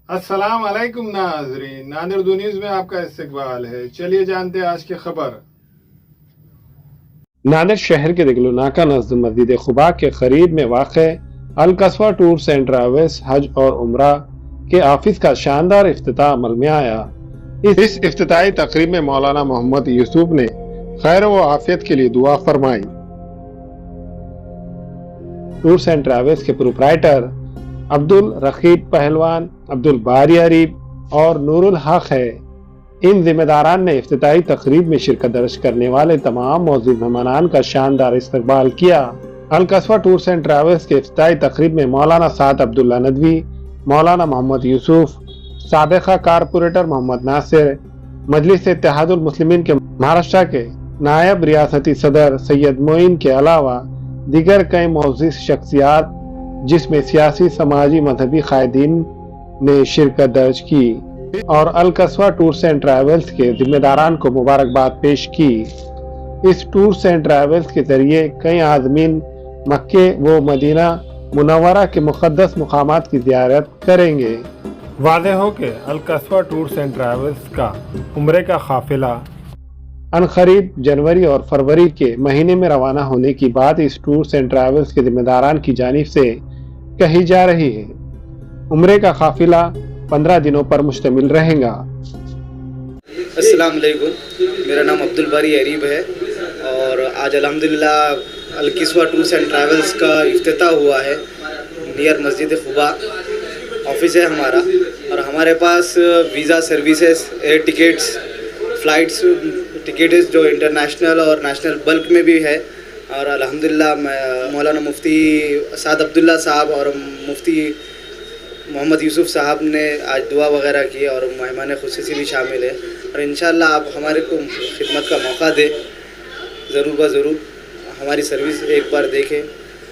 अस्सलाम वालेकुम नाज़रीन, नादिर दो न्यूज़ में आपका इस्तकबाल है। चलिए जानते हैं आज की खबर। नादिर शहर के दिगलो नाका नज़द मस्जिद खुबा के करीब में वाक़े अल कस्वा टूर्स एंड ट्रैवल्स हज और उम्रा के ऑफिस का शानदार इफ्तिताह अमल में आया। इस इफ्तिताही तकरीब में मौलाना मोहम्मद यूसुफ ने खैर व आफियत के लिए दुआ फरमाई। टूर्स एंड ट्रैवल्स के प्रोप्राइटर अब्दुल रखीब पहलवान, अब्दुल बारी अरीब और नूरुल हक है। इन जिम्मेदारान ने इफ्तिताही तकरीब में शिरकत दर्ज करने वाले तमाम मौजूद मेहमानान का शानदार इस्तकबाल किया। अल कस्वा टूर्स एंड ट्रैवल्स के इफ्तिताही तकरीब में मौलाना साद अब्दुल्ला नदवी, मौलाना मोहम्मद यूसुफ, साबिका कारपोरेटर मोहम्मद नासिर, मजलिस इत्तेहादुल मुस्लिमीन के महाराष्ट्र के नायब रियासती सदर सैयद मोइन के अलावा दीगर कई मौजूद शख्सियात जिसमें सियासी, समाजी, मजहबी कायदीन ने शिरकत दर्ज की और अल कस्वा टूर्स एंड ट्रैवल्स के जिम्मेदारान को मुबारकबाद पेश की। इस टूर्स एंड ट्रैवल्स के जरिए कई आदमीन मक्के व मदीना मुनव्वरा के मुक़द्दस मुकामात की ज़ियारत करेंगे। वादे हो के अल कस्वा टूर्स एंड ट्रैवल्स का उम्रे का काफिला अनकरीब जनवरी और फरवरी के महीने में रवाना होने की बात इस टूर्स एंड ट्रैवल्स के जिम्मेदारान की जानिब से कही जा रही है। उम्रे का काफिला 15 दिनों पर मुश्तमिल रहेगा। अस्सलाम वालेकुम, मेरा नाम अब्दुल बारी अरीब है और आज अल्हम्दुलिल्लाह अल कस्वा टूर्स एंड ट्रैवल्स का इफ्तिताह हुआ है। नियर मस्जिद खुबा ऑफिस है हमारा और हमारे पास visa services, air tickets, flights tickets जो इंटरनेशनल और नेशनल बल्क में भी है। और अल्हम्दुलिल्लाह मौलाना मुफ्ती साद अब्दुल्ला साहब और मुफ्ती मोहम्मद यूसुफ साहब ने आज दुआ वगैरह की और मेहमान खुसूसी भी शामिल है। और इंशाअल्लाह आप हमारे को खिदमत का मौका दें, ज़रूर ब ज़रूर हमारी सर्विस एक बार देखें।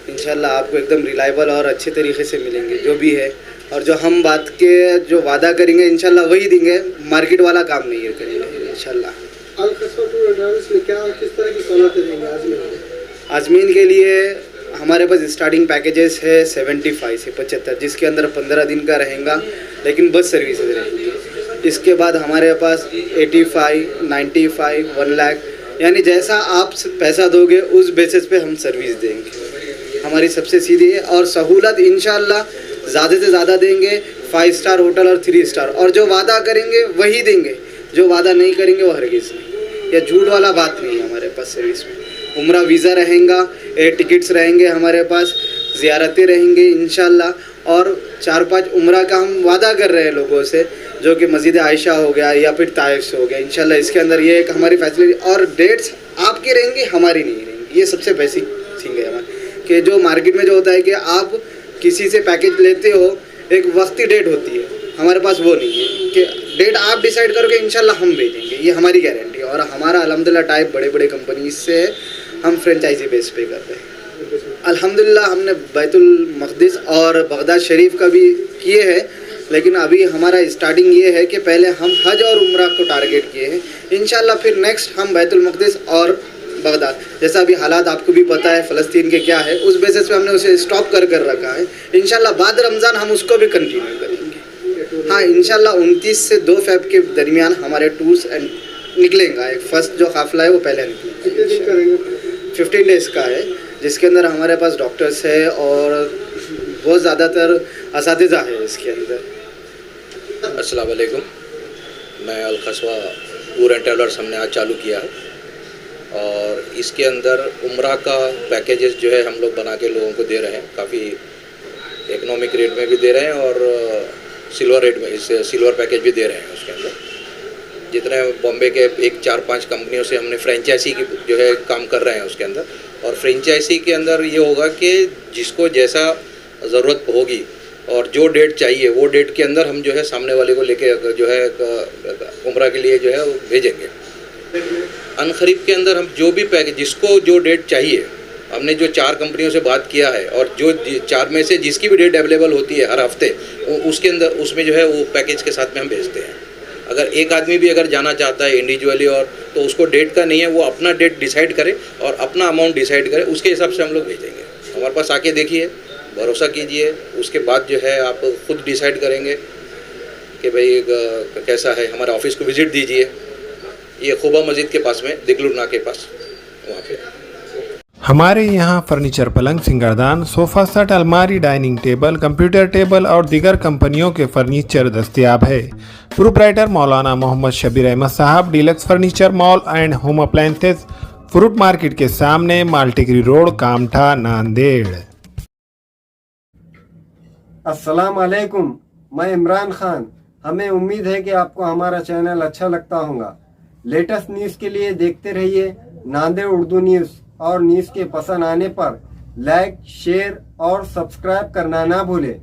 इंशाअल्लाह आपको एकदम रिलायबल और अच्छे तरीके से मिलेंगे जो भी है। और जो हम बात के जो वादा करेंगे इंशाअल्लाह वही देंगे, मार्केट वाला काम नहीं है करेंगे इंशाअल्लाह। अल कस्वा टूर एंड ट्रैवल्स में क्या किस तरह की सहूलतें देंगे आज़मीन के लिए? हमारे पास स्टार्टिंग पैकेजेस है 75 से 75, जिसके अंदर 15 दिन का रहेगा, लेकिन बस सर्विसेज रहेंगी। इसके बाद हमारे पास 85, 95, 1 लाख, यानी जैसा आप पैसा दोगे उस बेसिस पे हम सर्विस देंगे। हमारी सबसे सीधी है और सहूलत इंशाअल्लाह ज़्यादा से ज़्यादा देंगे। 5 स्टार होटल और 3 स्टार, और जो वादा करेंगे वही देंगे, जो वादा नहीं करेंगे वो हरगिज़ नहीं। या झूठ वाला बात नहीं है हमारे पास सर्विस में। उम्रा वीज़ा रहेगा, एयर टिकट्स रहेंगे हमारे पास, ज़ियारतें रहेंगी इंशाअल्लाह। और 4-5 उम्रा का हम वादा कर रहे हैं लोगों से, जो कि मस्जिद आयशा हो गया या फिर ताइफ हो गया। इंशाअल्लाह इसके अंदर ये एक हमारी फैसिलिटी और डेट्स आपकी रहेंगी, हमारी नहीं रहेंगी। ये सबसे बेसिक थिंग है हमारी, कि जो मार्केट में जो होता है कि आप किसी से पैकेज लेते हो, एक वक्ती डेट होती है, हमारे पास वो नहीं है कि डेट आप डिसाइड करोगे इंशाल्लाह हम भेजेंगे। ये हमारी गारंटी है। और हमारा अल्हम्दुलिल्लाह टाइप बड़े बड़े कंपनीज से हम फ्रेंचाइजी बेस पे कर रहे हैं। अल्हम्दुलिल्लाह हमने बैतुल मक़दिस और बगदाद शरीफ का भी किए हैं, लेकिन अभी हमारा स्टार्टिंग ये है कि पहले हम हज और उम्रा को टारगेट किए हैं। इंशाल्लाह फिर नेक्स्ट हम बैतुल मक़दिस और बगदाद, जैसा अभी हालात आपको भी पता है फ़लस्तीन के क्या है, उस बेसिस पे हमने उसे स्टॉप कर रखा है। इंशाल्लाह बाद रमज़ान हम उसको भी कंटिन्यू करेंगे। हाँ, इंशाल्लाह 29 से 2 फ़रवरी के दरमियान हमारे टूर्स एंड निकलेगा। एक फर्स्ट जो काफ़िला है वो पहले निकलेगा, 15 डेज़ का है, जिसके अंदर हमारे पास डॉक्टर्स है और बहुत ज़्यादातर असातिज़ा है इसके अंदर। अस्सलाम वालेकुम, मैं अल कस्वा टूर एंड ट्रैवलर्स हमने आज चालू किया है और इसके अंदर उम्रा का पैकेजेस जो है हम लोग बना के लोगों को दे रहे हैं। काफ़ी इकोनॉमिक रेट में भी दे रहे हैं और सिल्वर रेट में, इससे सिल्वर पैकेज भी दे रहे हैं। उसके अंदर जितने बॉम्बे के 4-5 कंपनियों से हमने फ्रेंचाइजी की जो है काम कर रहे हैं उसके अंदर। और फ्रेंचाइजी के अंदर ये होगा कि जिसको जैसा ज़रूरत होगी और जो डेट चाहिए वो डेट के अंदर हम जो है सामने वाले को लेके जो है उम्रा के लिए जो है वो भेजेंगे। अनखरीब के अंदर हम जो भी पैकेज, जिसको जो डेट चाहिए, हमने जो 4 कंपनियों से बात किया है और जो 4 में से जिसकी भी डेट अवेलेबल होती है हर हफ्ते, उसके अंदर उसमें जो है वो पैकेज के साथ में हम भेजते हैं। अगर एक आदमी भी अगर जाना चाहता है इंडिविजुअली और तो उसको डेट का नहीं है, वो अपना डेट डिसाइड करे और अपना अमाउंट डिसाइड करे, उसके हिसाब से हम लोग भेजेंगे। हमारे पास आके देखिए, भरोसा कीजिए, उसके बाद जो है आप खुद डिसाइड करेंगे कि भाई कैसा है, हमारे ऑफिस को विजिट दीजिए। ये खुबा मस्जिद के पास में, दिगलुरना के पास, वहाँ पे। हमारे यहाँ फर्नीचर, पलंग, सिंगारदान, सोफ़ा सेट, अलमारी, डाइनिंग टेबल, कंप्यूटर टेबल और दीगर कंपनियों के फर्नीचर दस्तयाब है। प्रोप्राइटर मौलाना मोहम्मद शबीर अहमद साहब, deluxe furniture mall and home appliances, fruit market के सामने, माल्टीगिरी रोड, कामठा, नांदेड़। अस्सलाम वालेकुम, मैं इमरान खान। हमें उम्मीद है कि आपको हमारा चैनल अच्छा लगता होगा। लेटेस्ट न्यूज़ के लिए देखते रहिए नांदेड़ उर्दू न्यूज़, और न्यूज़ के पसंद आने पर लाइक, शेयर और सब्सक्राइब करना ना भूलें।